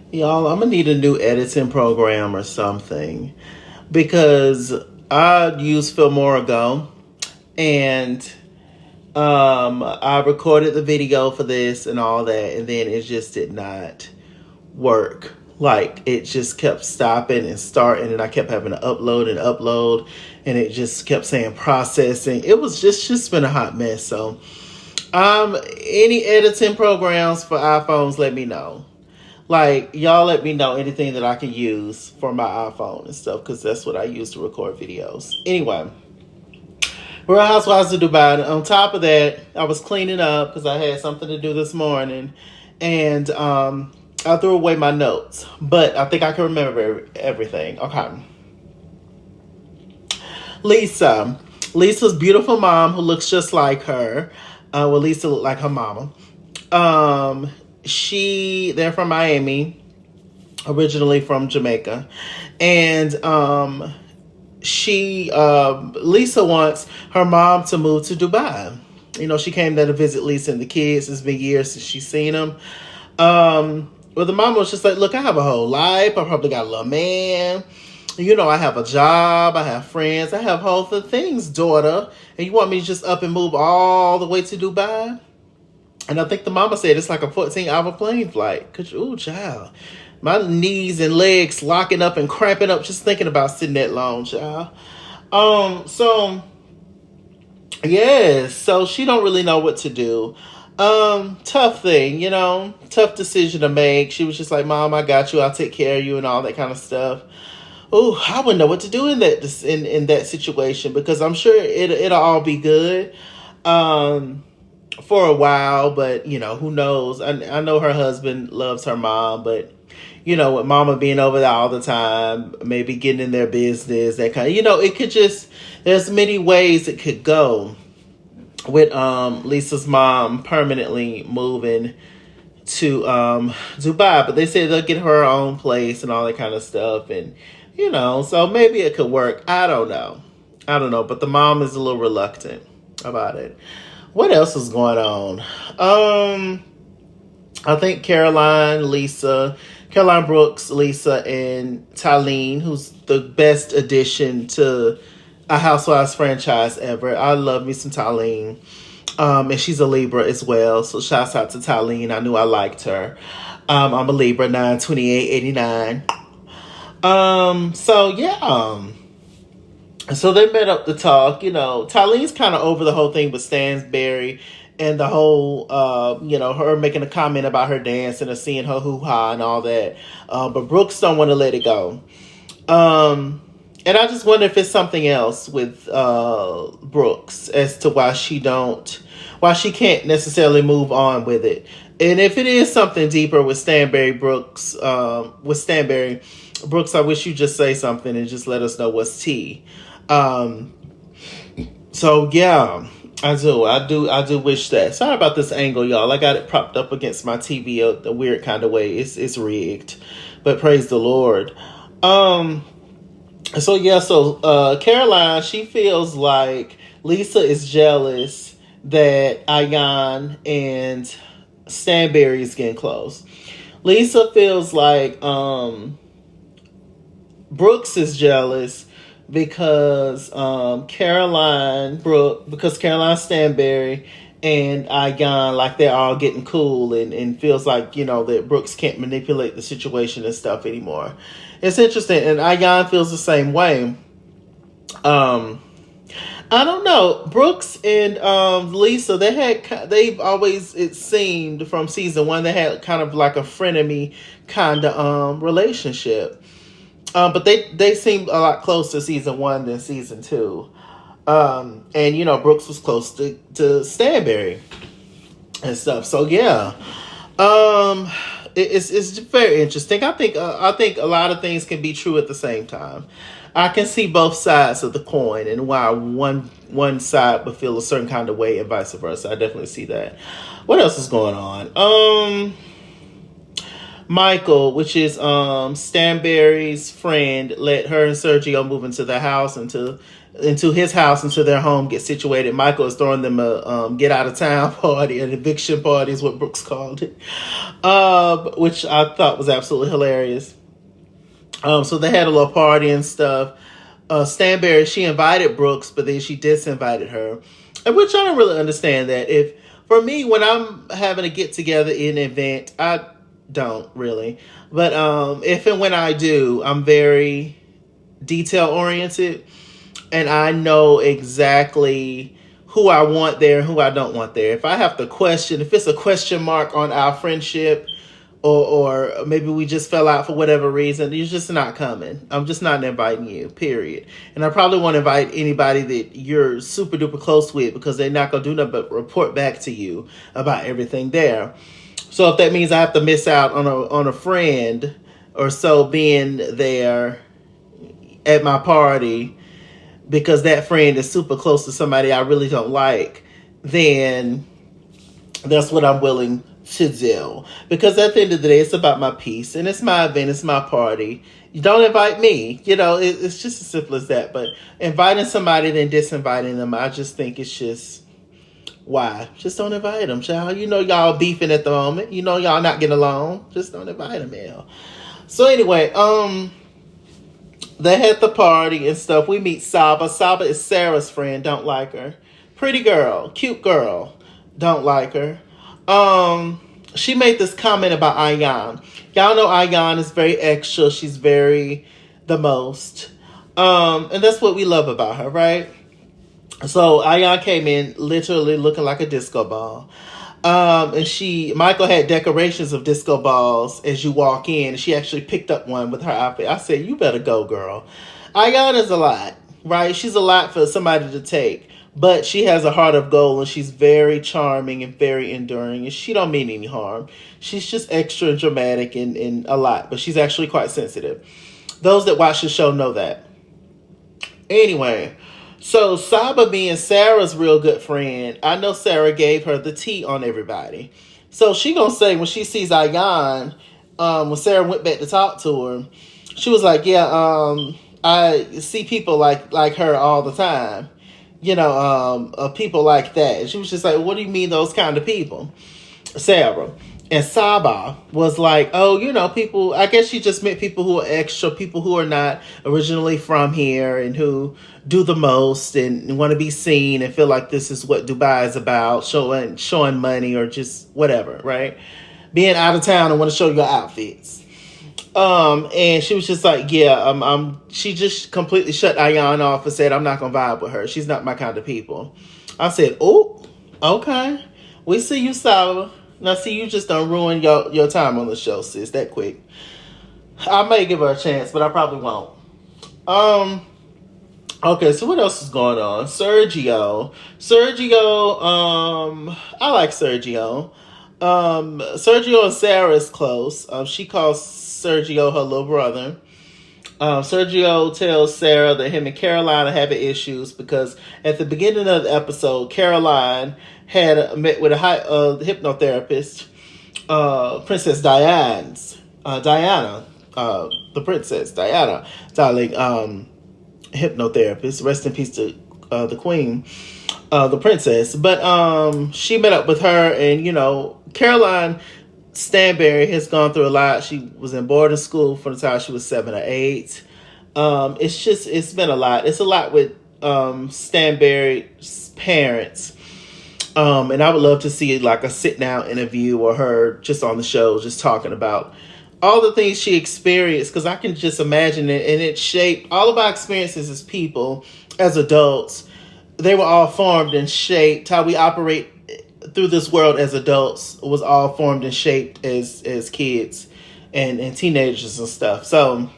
Y'all, I'm gonna need a new editing program or something because I used Filmora Go and I recorded the video for this and all that, and then it just did not work. Like it just kept stopping and starting, and I kept having to upload, and it just kept saying processing. It was just been a hot mess. So, any editing programs for iPhones, let me know. Like, y'all let me know anything that I can use for my iPhone and stuff, because that's what I use to record videos. Anyway, Real Housewives of Dubai. On top of that, I was cleaning up because I had something to do this morning, and I threw away my notes, but I think I can remember everything. Okay. Lesa. Lisa's beautiful mom who looks just like her. Well, Lisa looked like her mama. Um, they're from Miami, originally from Jamaica, and Lisa wants her mom to move to Dubai. You know, she came there to visit Lisa and the kids. It's been years since she's seen them. Well, the mom was just like, look, I have a whole life. I probably got a little man. You know, I have a job. I have friends. I have whole things, daughter. And you want me to just up and move all the way to Dubai? And I think the mama said it's like a 14-hour plane flight. Ooh, child. My knees and legs locking up and cramping up just thinking about sitting that long, child. So yes, so she don't really know what to do. Tough thing, tough decision to make. She was just like, Mom, I got you, I'll take care of you and all that kind of stuff. Oh, I wouldn't know what to do in that situation, because I'm sure it'll all be good for a while, but who knows. I know her husband loves her mom, but with mama being over there all the time, maybe getting in their business, that kind of, it could just, there's many ways it could go with Lisa's mom permanently moving to Dubai. But they say they'll get her own place and all that kind of stuff, and so maybe it could work. I don't know, but the mom is a little reluctant about it. What else is going on? I think Caroline Brooks, Lesa, and Tylene, who's the best addition to a Housewives franchise ever. I love me some Tylene. And she's a Libra as well. So shouts out to Tylene. I knew I liked her. I'm a Libra, 9/28/89. So yeah. So they met up to talk. Tylene's kind of over the whole thing with Stanbury and the whole, her making a comment about her dancing and seeing her hoo-ha and all that. But Brooks don't want to let it go. And I just wonder if it's something else with Brooks as to why she can't necessarily move on with it. And if it is something deeper with Stanbury, Brooks, I wish you just say something and just let us know what's tea. So yeah, I do wish that. Sorry about this angle, y'all. I got it propped up against my TV a weird kind of way. It's rigged, but praise the Lord. So Caroline, she feels like Lesa is jealous that Ayan and Stanbury is getting close. Lesa feels like Brooks is jealous because Caroline Stanbury and Ayan, like, they're all getting cool, and feels like, that Brooks can't manipulate the situation and stuff anymore. It's interesting, and Ayan feels the same way. I don't know. Brooks and Lesa, they've always, it seemed from season 1, they had kind of like a frenemy kind of relationship. But they seemed a lot closer season 1 than season 2. And Brooks was close to Stanbury and stuff. So yeah, it's very interesting. I think a lot of things can be true at the same time. I can see both sides of the coin, and why one side would feel a certain kind of way and vice versa. I definitely see that. What else is going on? Michael, which is Stanbury's friend, let her and Sergio move into the house and to into his house, into their home, get situated. Michael is throwing them a get out of town party, an eviction party is what Brooks called it, which I thought was absolutely hilarious. So they had a little party and stuff. Stanbury, she invited Brooks, but then she disinvited her, which I don't really understand that. If for me, when I'm having a get together in an event, I don't really, but if and when I do, I'm very detail oriented, and I know exactly who I want there and who I don't want there. If I have to question, if it's a question mark on our friendship, or maybe we just fell out for whatever reason, you're just not coming. I'm just not inviting you, period. And I probably won't invite anybody that you're super duper close with, because they're not going to do nothing but report back to you about everything there. So if that means I have to miss out on a friend or so being there at my party because that friend is super close to somebody I really don't like, then that's what I'm willing to do. Because at the end of the day, it's about my peace, and it's my event, it's my party. You don't invite me. It's just as simple as that. But inviting somebody then disinviting them, I just think it's just, why? Just don't invite them, child. Y'all beefing at the moment. Y'all not getting along. Just don't invite them, hell. So anyway, they had the party and stuff. We meet Saba. Saba is Sarah's friend. Don't like her. Pretty girl. Cute girl. Don't like her. She made this comment about Ayan. Y'all know Ayan is very extra. She's very the most. And that's what we love about her, right? So Ayan came in literally looking like a disco ball. And Michael had decorations of disco balls as you walk in. And she actually picked up one with her outfit. I said, you better go, girl. Ayan is a lot, right? She's a lot for somebody to take. But she has a heart of gold, and she's very charming and very enduring. And she don't mean any harm. She's just extra dramatic and a lot. But she's actually quite sensitive. Those that watch the show know that. Anyway, so Saba being Sarah's real good friend, I know Sara gave her the tea on everybody. So she gonna say when she sees Ayan, when Sara went back to talk to her, she was like, yeah, I see people like her all the time. People like that. And she was just like, what do you mean those kind of people? Sarah. And Saba was like, oh, people, I guess she just meant people who are extra, people who are not originally from here and who do the most and want to be seen and feel like this is what Dubai is about, showing money or just whatever, right? Being out of town and want to show your outfits. And she was just like, yeah, she just completely shut Ayan off and said, I'm not going to vibe with her. She's not my kind of people. I said, oh, okay. We see you, Sara. Now, see, you just done ruin your time on the show, sis, that quick. I may give her a chance, but I probably won't. Okay, so what else is going on? Sergio, I like Sergio. Sergio and Sara is close. She calls Sergio her little brother. Sergio tells Sara that him and Caro-line are having issues because at the beginning of the episode, Caro-line had met with a hypnotherapist, Princess Diana, the princess Diana, darling, hypnotherapist. Rest in peace to the queen, the princess. But she met up with her, and Caro-line Stanbury has gone through a lot. She was in boarding school from the time she was 7 or 8. It's been a lot. It's a lot with Stanbury's parents. And I would love to see like a sit down interview or her just on the show, just talking about all the things she experienced. Cause I can just imagine it, and it shaped all of our experiences as people, as adults. They were all formed and shaped. How we operate through this world as adults was all formed and shaped as kids and teenagers and stuff. So,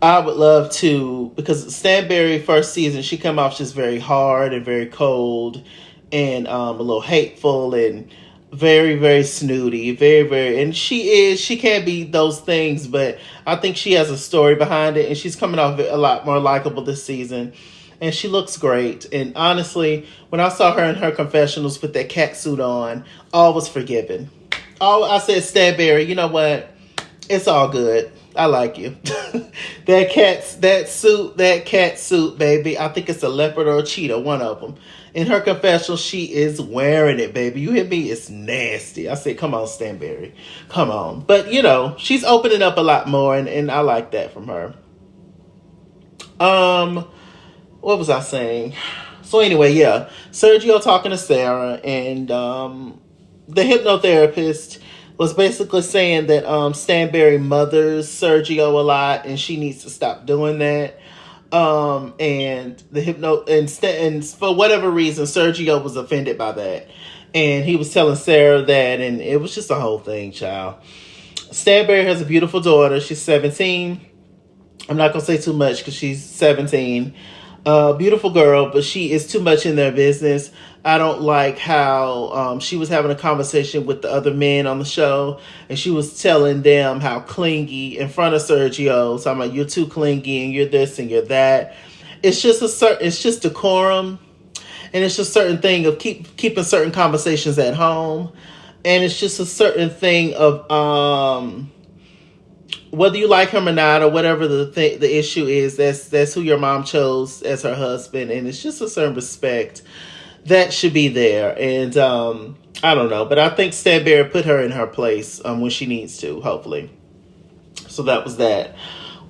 I would love to, because Stanbury first season, she come off just very hard and very cold and a little hateful and very, very snooty, very, very, and she can't be those things, but I think she has a story behind it, and she's coming off a lot more likable this season, and she looks great. And honestly, when I saw her in her confessionals with that cat suit on, all was forgiven. I said, Stanbury, you know what? It's all good. I like you. That cat suit, baby. I think it's a leopard or a cheetah, one of them. In her confessional, she is wearing it, baby. You hear me? It's nasty. I said, come on, Stanbury. Come on. But, she's opening up a lot more, and I like that from her. What was I saying? So anyway, yeah. Sergio talking to Sara, and the hypnotherapist was basically saying that Stanbury mothers Sergio a lot, and she needs to stop doing that. And for whatever reason, Sergio was offended by that, and he was telling Sara that, and it was just a whole thing, child. Stanbury has a beautiful daughter. She's 17. I'm not gonna say too much because she's 17. Beautiful girl, but she is too much in their business. I don't like how she was having a conversation with the other men on the show, and she was telling them how clingy in front of Sergio. So I'm like, you're too clingy, and you're this and you're that. It's just decorum, and it's just a certain thing of keeping certain conversations at home, and it's just a certain thing of whether you like him or not, or whatever the issue is, that's who your mom chose as her husband, and it's just a certain respect that should be there. And I don't know, but I think Stanbury put her in her place when she needs to, hopefully. So that was that.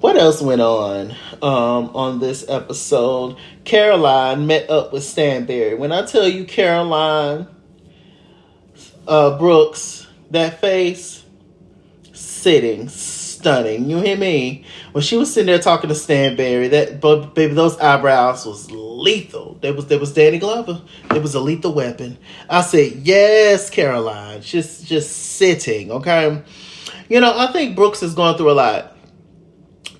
What else went on this episode? Caro-line met up with Stanbury. When I tell you Caro-line, Brooks, that face, sitting stunning. You hear me? When she was sitting there talking to Stanbury, baby, those eyebrows was lethal. There was Danny Glover. It was a lethal weapon. I said, yes, Caro-line. Just sitting, okay? I think Brooks is going through a lot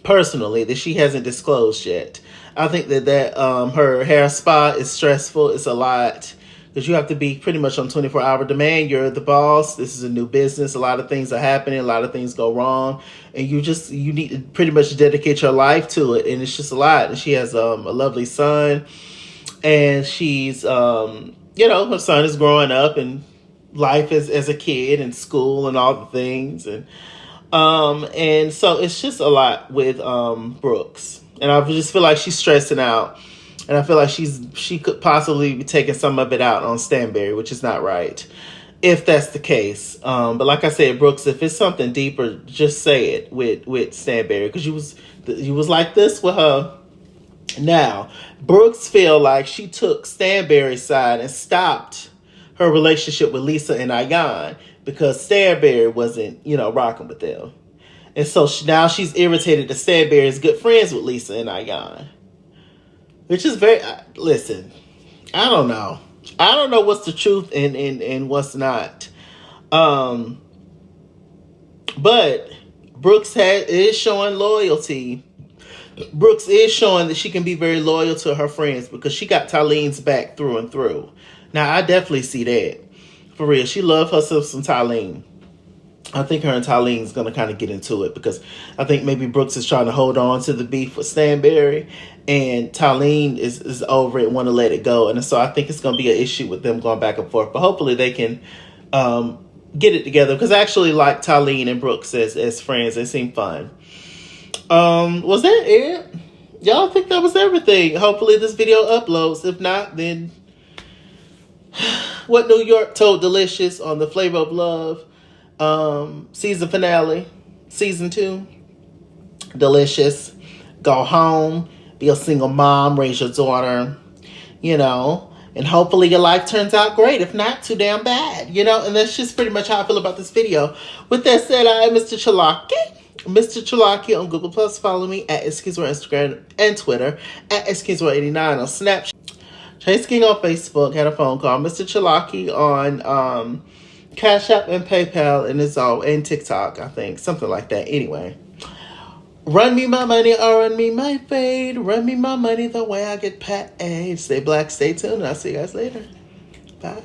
personally that she hasn't disclosed yet. I think that her hair spa is stressful. It's a lot. Because you have to be pretty much on 24-hour demand. You're the boss. This is a new business. A lot of things are happening. A lot of things go wrong. And you need to pretty much dedicate your life to it. And it's just a lot. And she has a lovely son. And she's, her son is growing up and life as a kid and school and all the things. And so it's just a lot with Brooks. And I just feel like she's stressing out. And I feel like she could possibly be taking some of it out on Stanbury, which is not right, if that's the case. But like I said, Brooks, if it's something deeper, just say it with Stanbury, because you was like this with her. Now, Brooks feel like she took Stanbury's side and stopped her relationship with Lesa and Ayan because Stanbury wasn't, rocking with them. And so now she's irritated that Stanbury is good friends with Lesa and Ayan. Which is listen, I don't know. I don't know what's the truth and what's not. But Brooks is showing loyalty. Brooks is showing that she can be very loyal to her friends because she got Tylene's back through and through. Now, I definitely see that. For real. She loves herself some Tylene. I think her and Tylene's going to kind of get into it because I think maybe Brooks is trying to hold on to the beef with Stanbury, and Tylene is over it, want to let it go. And so I think it's going to be an issue with them going back and forth. But hopefully they can get it together because I actually like Tylene and Brooks as friends. They seem fun. Was that it? Y'all think that was everything? Hopefully this video uploads. If not, then What New York told Delicious on the Flavor of Love season finale, season 2. Delicious. Go home, be a single mom, raise your daughter, and hopefully your life turns out great. If not, too damn bad, and that's just pretty much how I feel about this video. With that said, I am MrChalaki. MrChalaki on Google+. Follow me at @SkinsWorld Instagram and Twitter, at @SkinsWorld89 on Snapchat. Chase King on Facebook. Had a phone call. MrChalaki on Cash App and PayPal, and TikTok, I think. Something like that. Anyway. Run me my money or run me my fade. Run me my money the way I get paid. Stay black, stay tuned. I'll see you guys later. Bye.